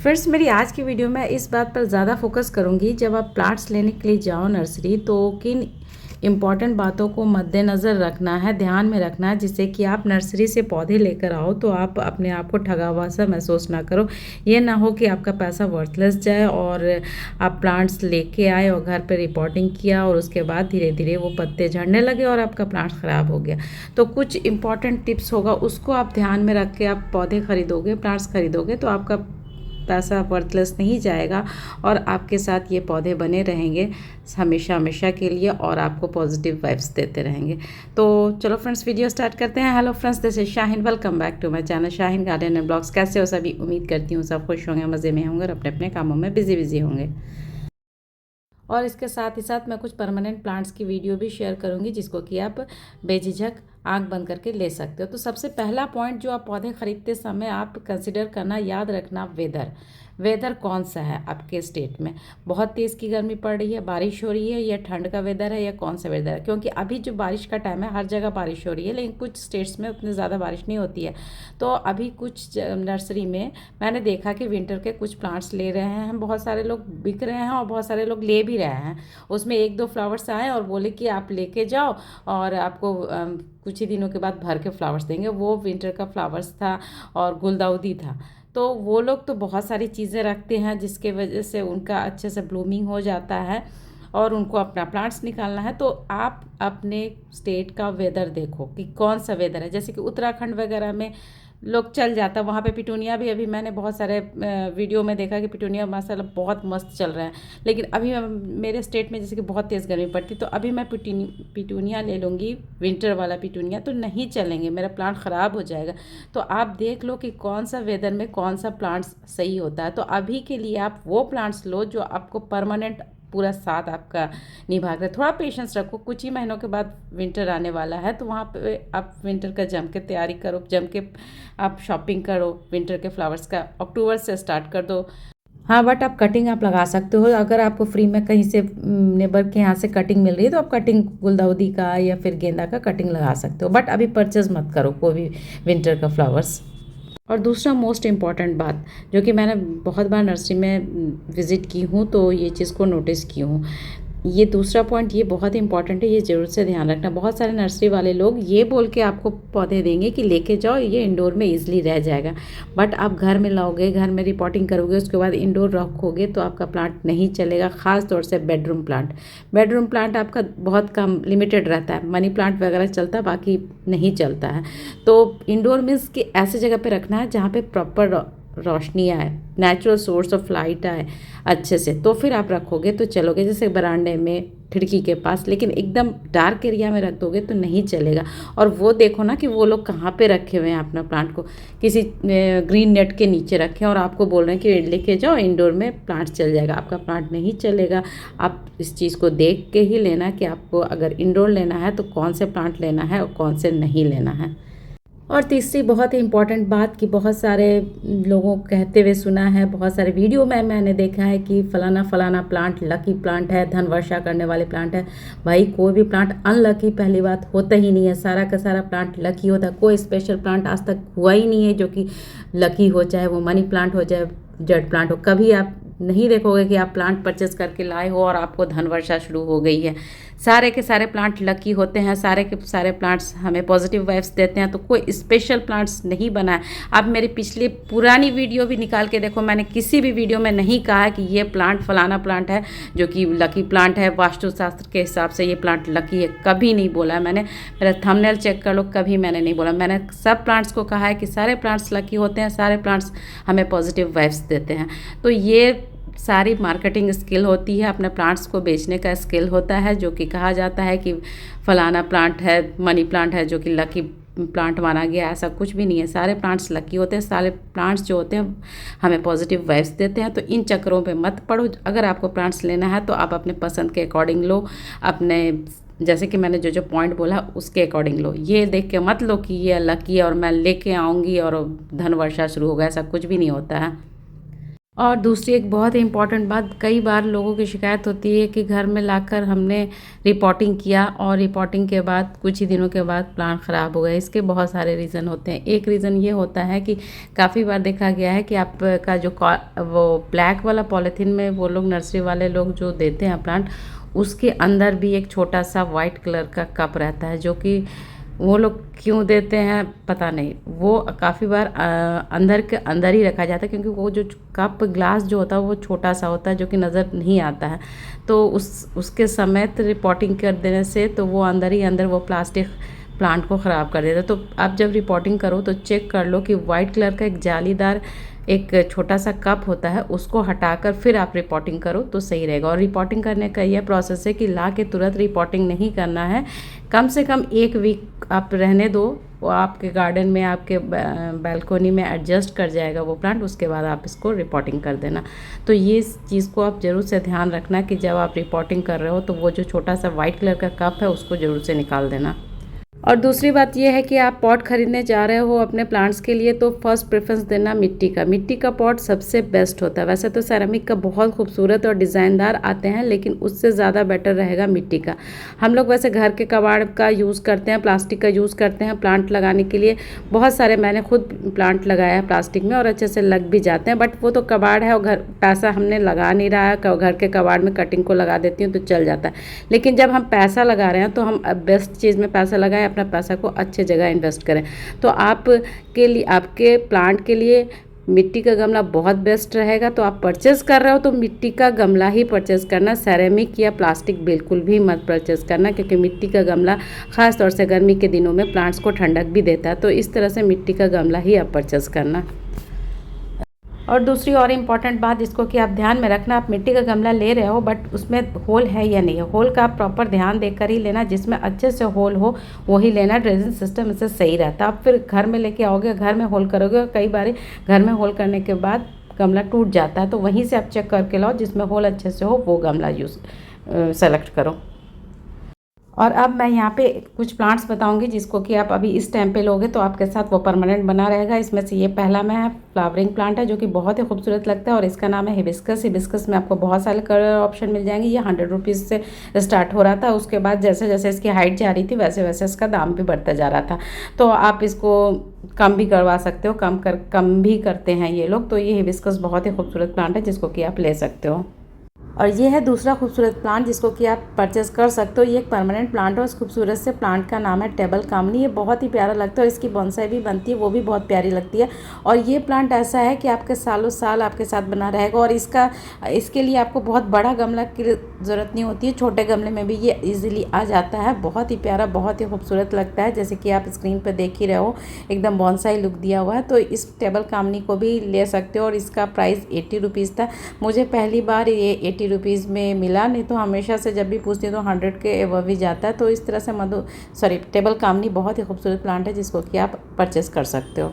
Friends, मेरी आज की वीडियो में इस बात पर ज़्यादा फोकस करूंगी, जब आप प्लांट्स लेने के लिए जाओ नर्सरी तो किन इम्पॉर्टेंट बातों को मद्देनज़र रखना है, ध्यान में रखना है, जिससे कि आप नर्सरी से पौधे लेकर आओ तो आप अपने आप को ठगा हुआ सा महसूस ना करो। ये ना हो कि आपका पैसा वर्थलेस जाए और आप प्लांट्स लेके आए और घर पे रिपोर्टिंग किया और उसके बाद धीरे धीरे वो पत्ते झड़ने लगे और आपका प्लांट ख़राब हो गया। तो कुछ इंपॉर्टेंट टिप्स होगा, उसको आप ध्यान में रख के आप पौधे खरीदोगे, प्लांट्स खरीदोगे तो आपका पैसा वर्थलेस नहीं जाएगा और आपके साथ ये पौधे बने रहेंगे हमेशा हमेशा के लिए और आपको पॉजिटिव वाइब्स देते रहेंगे। तो चलो फ्रेंड्स, वीडियो स्टार्ट करते हैं। Hello friends, this is Shaheen, welcome back to my channel Shaheen garden and blogs. कैसे हो सभी? उम्मीद करती हूँ सब खुश होंगे, मज़े में होंगे और अपने अपने कामों में बिजी होंगे। और इसके साथ ही साथ मैं कुछ परमानेंट प्लांट्स की वीडियो भी शेयर करूंगी, जिसको कि आप बेझिझक आंख बंद करके ले सकते हो। तो सबसे पहला पॉइंट जो आप पौधे खरीदते समय आप कंसिडर करना, याद रखना, वेदर कौन सा है आपके स्टेट में। बहुत तेज़ की गर्मी पड़ रही है, बारिश हो रही है, या ठंड का वेदर है, या कौन सा वेदर है। क्योंकि अभी जो बारिश का टाइम है, हर जगह बारिश हो रही है, लेकिन कुछ स्टेट्स में उतनी ज़्यादा बारिश नहीं होती है। तो अभी कुछ नर्सरी में मैंने देखा कि विंटर के कुछ प्लांट्स ले रहे हैं, बहुत सारे लोग बिक रहे हैं और बहुत सारे लोग ले भी रहे हैं। उसमें एक दो फ्लावर्स आए और बोले कि आप लेके जाओ और आपको कुछ ही दिनों के बाद भर के फ्लावर्स देंगे। वो विंटर का फ्लावर्स था और गुलदाउदी था। तो वो लोग तो बहुत सारी चीज़ें रखते हैं जिसके वजह से उनका अच्छे से ब्लूमिंग हो जाता है और उनको अपना प्लांट्स निकालना है। तो आप अपने स्टेट का वेदर देखो कि कौन सा वेदर है। जैसे कि उत्तराखंड वगैरह में लोग चल जाता, वहाँ पे पिटूनिया भी, अभी मैंने बहुत सारे वीडियो में देखा कि पिटूनिया माशाल्लाह बहुत मस्त चल रहा है। लेकिन अभी मेरे स्टेट में जैसे कि बहुत तेज़ गर्मी पड़ती, तो अभी मैं पिटूनिया ले लूँगी, विंटर वाला पिटूनिया, तो नहीं चलेंगे, मेरा प्लांट ख़राब हो जाएगा। तो आप देख लो कि कौन सा वेदर में कौन सा प्लांट्स सही होता है। तो अभी के लिए आप वो प्लांट्स लो जो आपको परमानेंट पूरा साथ आपका निभा कर। थोड़ा पेशेंस रखो, कुछ ही महीनों के बाद विंटर आने वाला है, तो वहाँ पे आप विंटर का जम के तैयारी करो, जम के आप शॉपिंग करो विंटर के फ्लावर्स का। अक्टूबर से स्टार्ट कर दो। हाँ, बट आप कटिंग आप लगा सकते हो। अगर आपको फ्री में कहीं से नेबर के यहाँ से कटिंग मिल रही है तो आप कटिंग गुलदाउदी का या फिर गेंदा का कटिंग लगा सकते हो। बट अभी परचेज मत करो कोई भी विंटर का फ्लावर्स। और दूसरा मोस्ट इम्पॉर्टेंट बात, जो कि मैंने बहुत बार नर्सरी में विज़िट की हूँ तो ये चीज़ को नोटिस की हूँ, ये दूसरा पॉइंट ये बहुत इंपॉर्टेंट है, ये ज़रूर से ध्यान रखना। बहुत सारे नर्सरी वाले लोग ये बोल के आपको पौधे देंगे कि लेके जाओ, ये इंडोर में इजीली रह जाएगा। बट आप घर में लाओगे, घर में रिपोर्टिंग करोगे, उसके बाद इंडोर रखोगे तो आपका प्लांट नहीं चलेगा। ख़ास तौर से बेडरूम प्लांट आपका बहुत कम लिमिटेड रहता है। मनी प्लांट वगैरह चलता है, बाकी नहीं चलता है। तो इंडोर मीन्स कि ऐसी जगह पे रखना है जहाँ पे प्रॉपर रोशनी आए, नेचुरल सोर्स ऑफ लाइट आए अच्छे से, तो फिर आप रखोगे तो चलोगे। जैसे बरामदे में, खिड़की के पास, लेकिन एकदम डार्क एरिया में रख दोगे तो नहीं चलेगा। और वो देखो ना कि वो लोग कहाँ पे रखे हुए हैं अपना प्लांट को, किसी ग्रीन नेट के नीचे रखे और आपको बोल रहे हैं कि लेके जाओ इंडोर में प्लांट चल जाएगा। आपका प्लांट नहीं चलेगा। आप इस चीज़ को देख के ही लेना कि आपको अगर इंडोर लेना है तो कौन से प्लांट लेना है और कौन से नहीं लेना है। और तीसरी बहुत ही इम्पॉर्टेंट बात कि बहुत सारे लोगों को कहते हुए सुना है, बहुत सारे वीडियो में मैंने देखा है कि फलाना प्लांट लकी प्लांट है, धन वर्षा करने वाले प्लांट है। भाई, कोई भी प्लांट अनलकी पहली बात होता ही नहीं है। सारा का सारा प्लांट लकी होता है। कोई स्पेशल प्लांट आज तक हुआ ही नहीं है जो कि लकी हो, चाहे वो मनी प्लांट हो, चाहे जड़ प्लांट हो। कभी आप नहीं देखोगे कि आप प्लांट परचेस करके लाए हो और आपको धन वर्षा शुरू हो गई है। सारे के सारे प्लांट लकी होते हैं, सारे के सारे प्लांट्स हमें पॉजिटिव वाइब्स देते हैं। तो कोई स्पेशल प्लांट्स नहीं बना है। आप मेरी पिछली पुरानी वीडियो भी निकाल के देखो, मैंने किसी भी वीडियो में नहीं कहा कि ये प्लांट फलाना प्लांट है जो कि लकी प्लांट है, वास्तुशास्त्र के हिसाब से ये प्लांट लकी है, कभी नहीं बोला है मैंने। मेरा थंबनेल चेक कर लो, कभी मैंने नहीं बोला। मैंने सब प्लांट्स को कहा है कि सारे प्लांट्स लकी होते हैं, सारे प्लांट्स हमें पॉजिटिव वाइब्स देते हैं। तो ये सारी मार्केटिंग स्किल होती है, अपने प्लांट्स को बेचने का स्किल होता है, जो कि कहा जाता है कि फलाना प्लांट है, मनी प्लांट है जो कि लकी प्लांट माना गया। ऐसा कुछ भी नहीं है। सारे प्लांट्स लकी होते हैं। सारे प्लांट्स जो होते हैं हमें पॉजिटिव वाइब्स देते हैं। तो इन चक्करों पे मत पड़ो। अगर आपको प्लांट्स लेना है तो आप अपने पसंद के अकॉर्डिंग लो, अपने जैसे कि मैंने जो जो पॉइंट बोला उसके अकॉर्डिंग लो। ये देख के मत लो कि ये लकी है और मैं लेके आऊँगी और धन वर्षा शुरू होगा, ऐसा कुछ भी नहीं होता है। और दूसरी एक बहुत ही इम्पॉर्टेंट बात, कई बार लोगों की शिकायत होती है कि घर में लाकर हमने रिपोर्टिंग किया और रिपोर्टिंग के बाद कुछ ही दिनों के बाद प्लांट ख़राब हो गए। इसके बहुत सारे रीज़न होते हैं। एक रीज़न ये होता है कि काफ़ी बार देखा गया है कि आपका जो वो ब्लैक वाला पॉलीथीन में वो लोग नर्सरी वाले लोग जो देते हैं प्लांट, उसके अंदर भी एक छोटा सा वाइट कलर का कप रहता है, जो कि वो लोग क्यों देते हैं पता नहीं। वो काफ़ी बार अंदर के अंदर ही रखा जाता है, क्योंकि वो जो कप ग्लास जो होता है वो छोटा सा होता है, जो कि नज़र नहीं आता है। तो उसके समेत रिपोर्टिंग कर देने से तो वो अंदर ही अंदर वो प्लास्टिक प्लांट को ख़राब कर देता है। तो आप जब रिपोर्टिंग करो तो चेक कर लो कि वाइट कलर का एक जालीदार एक छोटा सा कप होता है, उसको हटाकर फिर आप रिपोर्टिंग करो तो सही रहेगा। और रिपोर्टिंग करने का यह प्रोसेस है कि ला के तुरंत रिपोर्टिंग नहीं करना है, कम से कम 1 वीक आप रहने दो। वो आपके गार्डन में, आपके बैल्कोनी में एडजस्ट कर जाएगा वो प्लांट, उसके बाद आप इसको रिपोर्टिंग कर देना। तो ये चीज़ को आप ज़रूर से ध्यान रखना कि जब आप रिपोर्टिंग कर रहे हो तो वो जो छोटा सा वाइट कलर का कप है उसको ज़रूर से निकाल देना। और दूसरी बात यह है कि आप पॉट खरीदने जा रहे हो अपने प्लांट्स के लिए, तो फर्स्ट प्रेफरेंस देना मिट्टी का पॉट सबसे बेस्ट होता है। वैसे तो सेरेमिक का बहुत खूबसूरत और डिज़ाइनदार आते हैं, लेकिन उससे ज़्यादा बेटर रहेगा मिट्टी का। हम लोग वैसे घर के कबाड़ का यूज़ करते हैं, प्लास्टिक का यूज़ करते हैं प्लांट लगाने के लिए। बहुत सारे मैंने खुद प्लांट लगाया है प्लास्टिक में और अच्छे से लग भी जाते हैं, बट वो तो कबाड़ है और घर पैसा हमने लगा नहीं रहा है, घर के कबाड़ में कटिंग को लगा देती हूँ तो चल जाता है। लेकिन जब हम पैसा लगा रहे हैं तो हम बेस्ट चीज़ में पैसा लगाएं, अपना पैसा को अच्छे जगह इन्वेस्ट करें। तो आपके लिए, आपके प्लांट के लिए मिट्टी का गमला बहुत बेस्ट रहेगा। तो आप परचेज़ कर रहे हो तो मिट्टी का गमला ही परचेज़ करना, सेरेमिक या प्लास्टिक बिल्कुल भी मत परचेज़ करना, क्योंकि मिट्टी का गमला ख़ास तौर से गर्मी के दिनों में प्लांट्स को ठंडक भी देता है। तो इस तरह से मिट्टी का गमला ही आप परचेज़ करना। और दूसरी और इम्पॉर्टेंट बात जिसको कि आप ध्यान में रखना, आप मिट्टी का गमला ले रहे हो बट उसमें होल है या नहीं है। होल का आप प्रॉपर ध्यान देकर ही लेना, जिसमें अच्छे से होल हो वही लेना। ड्रेजिंग सिस्टम इससे सही रहता है। आप फिर घर में लेके आओगे, घर में होल करोगे, कई बार घर में होल करने के बाद गमला टूट जाता है। तो वहीं से आप चेक करके लाओ, जिसमें होल अच्छे से हो वो गमला सेलेक्ट करो। और अब मैं यहाँ पे कुछ प्लांट्स बताऊंगी जिसको कि आप अभी इस टाइम पे लोगे तो आपके साथ वो परमानेंट बना रहेगा। इसमें से ये पहला में है फ्लावरिंग प्लांट है, जो कि बहुत ही खूबसूरत लगता है और इसका नाम है हिबिस्कस। हिबिस्कस में आपको बहुत सारे कलर ऑप्शन मिल जाएंगे। ये 100 रुपीज़ से स्टार्ट हो रहा था, उसके बाद जैसे जैसे इसकी हाइट जा रही थी वैसे वैसे इसका दाम भी बढ़ता जा रहा था। तो आप इसको कम भी करवा सकते हो, कम भी करते हैं ये लोग। तो ये हिबिस्कस बहुत ही खूबसूरत प्लांट है जिसको कि आप ले सकते हो। और ये है दूसरा खूबसूरत प्लांट जिसको कि आप परचेज़ कर सकते हो। ये एक परमानेंट प्लांट है। उस खूबसूरत से प्लांट का नाम है टेबल कामनी। ये बहुत ही प्यारा लगता है और इसकी बोनसाई भी बनती है, वो भी बहुत प्यारी लगती है। और ये प्लांट ऐसा है कि आपके सालों साल आपके साथ बना रहेगा। और इसके लिए आपको बहुत बड़ा गमला की ज़रूरत नहीं होती है, छोटे गमले में भी ये ईजिली आ जाता है। बहुत ही प्यारा, बहुत ही खूबसूरत लगता है, जैसे कि आप स्क्रीन पर देख ही रहे हो, एकदम बोनसाई लुक दिया हुआ है। तो इस टेबल कामनी को भी ले सकते हो और इसका प्राइस 80 रुपीज़ था। मुझे पहली बार ये 80 रुपीज़ में मिला, नहीं तो हमेशा से जब भी पूछती हूँ तो 100 के एबव ही जाता है। तो इस तरह से टेबल कामनी बहुत ही खूबसूरत प्लांट है जिसको कि आप परचेज़ कर सकते हो।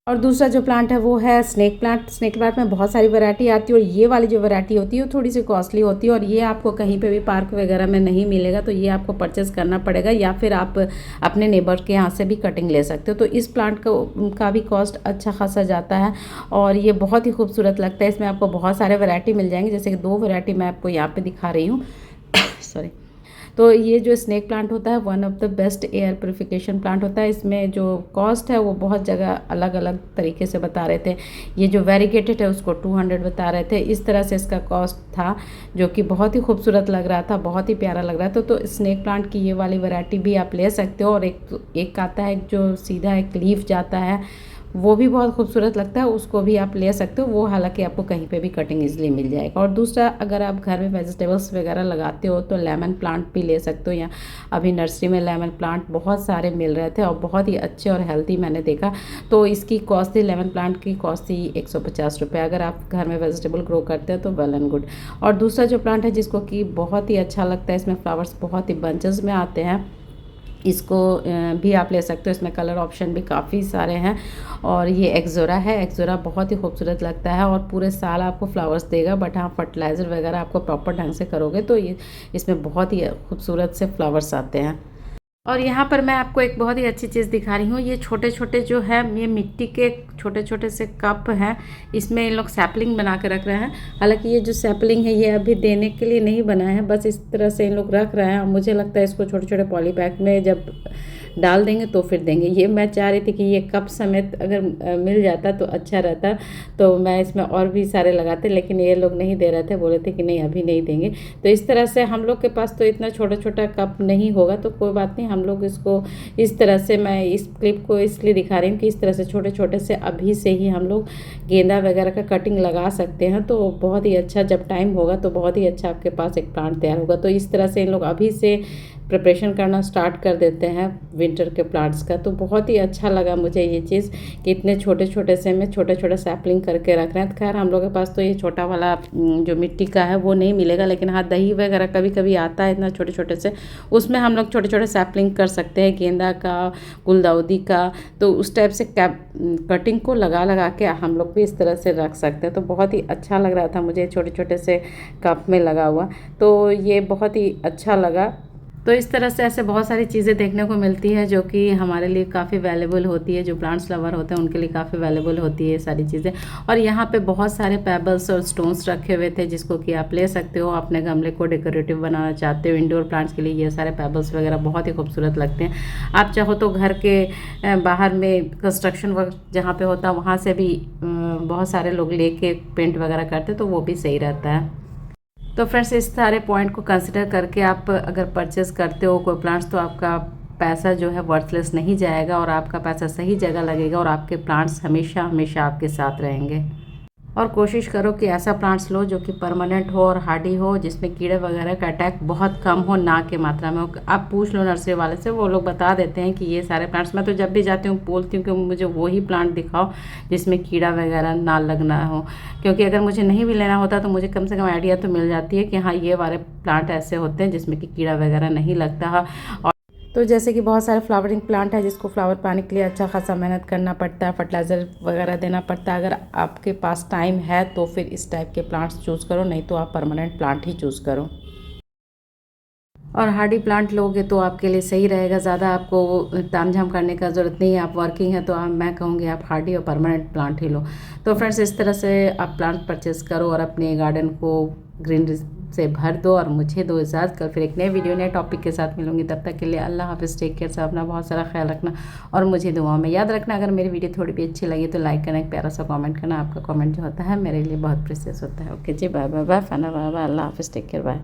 और दूसरा जो प्लांट है वो है स्नेक प्लांट। स्नेक प्लांट में बहुत सारी वैरायटी आती है और ये वाली जो वैरायटी होती है वो थोड़ी सी कॉस्टली होती है और ये आपको कहीं पे भी पार्क वगैरह में नहीं मिलेगा। तो ये आपको परचेज़ करना पड़ेगा या फिर आप अपने नेबर के यहाँ से भी कटिंग ले सकते हो। तो इस प्लांट का भी कॉस्ट अच्छा खासा जाता है और ये बहुत ही खूबसूरत लगता है। इसमें आपको बहुत सारे वैरायटी मिल जाएंगे, जैसे कि 2 वैरायटी मैं आपको यहाँ पर दिखा रही हूँ। सॉरी। तो ये जो स्नेक प्लांट होता है one of the best air purification plant होता है। इसमें जो कॉस्ट है वो बहुत जगह अलग अलग तरीके से बता रहे थे। ये जो वेरीगेटेड है उसको 200 बता रहे थे। इस तरह से इसका कॉस्ट था, जो कि बहुत ही खूबसूरत लग रहा था, बहुत ही प्यारा लग रहा था। तो स्नेक प्लांट की ये वाली वैरायटी भी आप ले सकते हो। और एक आता है जो सीधा एक लीफ जाता है, वो भी बहुत खूबसूरत लगता है, उसको भी आप ले सकते हो। वो हालांकि आपको कहीं पे भी कटिंग इजीली मिल जाएगा। और दूसरा, अगर आप घर में वेजिटेबल्स वगैरह लगाते हो तो लेमन प्लांट भी ले सकते हो। या अभी नर्सरी में लेमन प्लांट बहुत सारे मिल रहे थे और बहुत ही अच्छे और हेल्दी मैंने देखा। तो इसकी कॉस्ट थी, लेमन प्लांट की कॉस्ट थी 150 रुपये। अगर आप घर में वेजिटेबल ग्रो करते हो तो वेल एंड गुड। और दूसरा जो प्लांट है जिसको कि बहुत ही अच्छा लगता है, इसमें फ्लावर्स बहुत ही बंचेस में आते हैं, इसको भी आप ले सकते हो। इसमें कलर ऑप्शन भी काफ़ी सारे हैं। और ये एक्जोरा है। एक्जोरा बहुत ही खूबसूरत लगता है और पूरे साल आपको फ्लावर्स देगा, बट हाँ फर्टिलाइज़र वगैरह आपको प्रॉपर ढंग से करोगे तो ये इसमें बहुत ही खूबसूरत से फ्लावर्स आते हैं। और यहाँ पर मैं आपको एक बहुत ही अच्छी चीज़ दिखा रही हूँ। ये छोटे छोटे जो है ये मिट्टी के छोटे छोटे से कप हैं, इसमें इन लोग सैपलिंग बना के रख रहे हैं। हालांकि ये जो सैपलिंग है ये अभी देने के लिए नहीं बना है, बस इस तरह से इन लोग रख रहे हैं। मुझे लगता है इसको छोटे छोटे पॉली बैग में जब डाल देंगे तो फिर देंगे। ये मैं चाह रही थी कि ये कप समेत अगर मिल जाता तो अच्छा रहता, तो मैं इसमें और भी सारे लगाते, लेकिन ये लोग नहीं दे रहे थे, बोले थे कि नहीं अभी नहीं देंगे। तो इस तरह से हम लोग के पास तो इतना छोटा छोटा कप नहीं होगा, तो कोई बात नहीं, हम लोग इसको इस तरह से, मैं इस क्लिप को इसलिए दिखा रही हूँ कि इस तरह से छोटे छोटे से अभी से ही हम लोग गेंदा वगैरह का कटिंग लगा सकते हैं। तो बहुत ही अच्छा, जब टाइम होगा तो बहुत ही अच्छा आपके पास एक प्लांट तैयार होगा। तो इस तरह से इन लोग अभी से प्रिपरेशन करना स्टार्ट कर देते हैं विंटर के प्लांट्स का। तो बहुत ही अच्छा लगा मुझे ये चीज़ कि इतने छोटे छोटे से में छोटे छोटे सैपलिंग करके रख रहे हैं। खैर हम लोग के पास तो ये छोटा वाला जो मिट्टी का है वो नहीं मिलेगा, लेकिन हाँ दही वगैरह कभी कभी आता है इतना छोटे छोटे से, उसमें हम लोग छोटे छोटे सैपलिंग कर सकते हैं, गेंदा का, गुलदाउदी का। तो उस टाइप से कटिंग को लगा लगा के हम लोग भी इस तरह से रख सकते हैं। तो बहुत ही अच्छा लग रहा था मुझे छोटे छोटे से कप में लगा हुआ, तो ये बहुत ही अच्छा लगा। तो इस तरह से ऐसे बहुत सारी चीज़ें देखने को मिलती है जो कि हमारे लिए काफ़ी वैल्यूबल होती है, जो प्लांट्स लवर होते हैं उनके लिए काफ़ी वैल्यूबल होती है ये सारी चीज़ें। और यहाँ पे बहुत सारे पेबल्स और स्टोन्स रखे हुए थे जिसको कि आप ले सकते हो, अपने गमले को डेकोरेटिव बनाना चाहते हो इंडोर प्लांट्स के लिए। ये सारे पेबल्स वगैरह बहुत ही खूबसूरत लगते हैं। आप चाहो तो घर के बाहर में कंस्ट्रक्शन वर्क जहाँ पे होता है वहाँ से भी बहुत सारे लोग लेके पेंट वगैरह करते, तो वो भी सही रहता है। तो फ्रेंड्स इस सारे पॉइंट को कंसिडर करके आप अगर परचेस करते हो कोई प्लांट्स, तो आपका पैसा जो है वर्थलेस नहीं जाएगा और आपका पैसा सही जगह लगेगा और आपके प्लांट्स हमेशा हमेशा आपके साथ रहेंगे। और कोशिश करो कि ऐसा प्लांट्स लो जो कि परमानेंट हो और हार्डी हो, जिसमें कीड़े वगैरह का अटैक बहुत कम हो, ना के मात्रा में हो। आप पूछ लो नर्सरी वाले से, वो लोग बता देते हैं कि ये सारे प्लांट्स। मैं तो जब भी जाती हूँ बोलती हूँ कि मुझे वही प्लांट दिखाओ जिसमें कीड़ा वगैरह ना लगना हो, क्योंकि अगर मुझे नहीं भी लेना होता तो मुझे कम से कम आइडिया तो मिल जाती है कि हाँ ये वाले प्लांट ऐसे होते हैं जिसमें कि कीड़ा वगैरह नहीं लगता है। और तो जैसे कि बहुत सारे फ्लावरिंग प्लांट है जिसको फ्लावर पाने के लिए अच्छा खासा मेहनत करना पड़ता है, फर्टिलाइज़र वगैरह देना पड़ता है। अगर आपके पास टाइम है तो फिर इस टाइप के प्लांट्स चूज़ करो, नहीं तो आप परमानेंट प्लांट ही चूज़ करो। और हार्डी प्लांट लोगे तो आपके लिए सही रहेगा, ज़्यादा आपको तामझाम करने का ज़रूरत नहीं है। आप वर्किंग है तो मैं कहूँगी आप हार्डी और परमानेंट प्लांट ही लो। तो फ्रेंड्स इस तरह से आप प्लांट परचेस करो और अपने गार्डन को ग्रीनरी से भर दो। और मुझे दो इजाज़त, कल फिर एक नए वीडियो नए टॉपिक के साथ मिलूंगी। तब तक के लिए अल्लाह हाफिज़, टेक केयर, सब अपना बहुत सारा ख्याल रखना और मुझे दुआ में याद रखना। अगर मेरी वीडियो थोड़ी भी अच्छी लगी तो लाइक करना, एक प्यारा सा कमेंट करना। आपका कमेंट जो होता है मेरे लिए बहुत प्रेशियस होता है। ओके जी, बाय बाय बाय, फाना बाय बाय, अल्लाह हाफिज़, टेक केयर, बाय।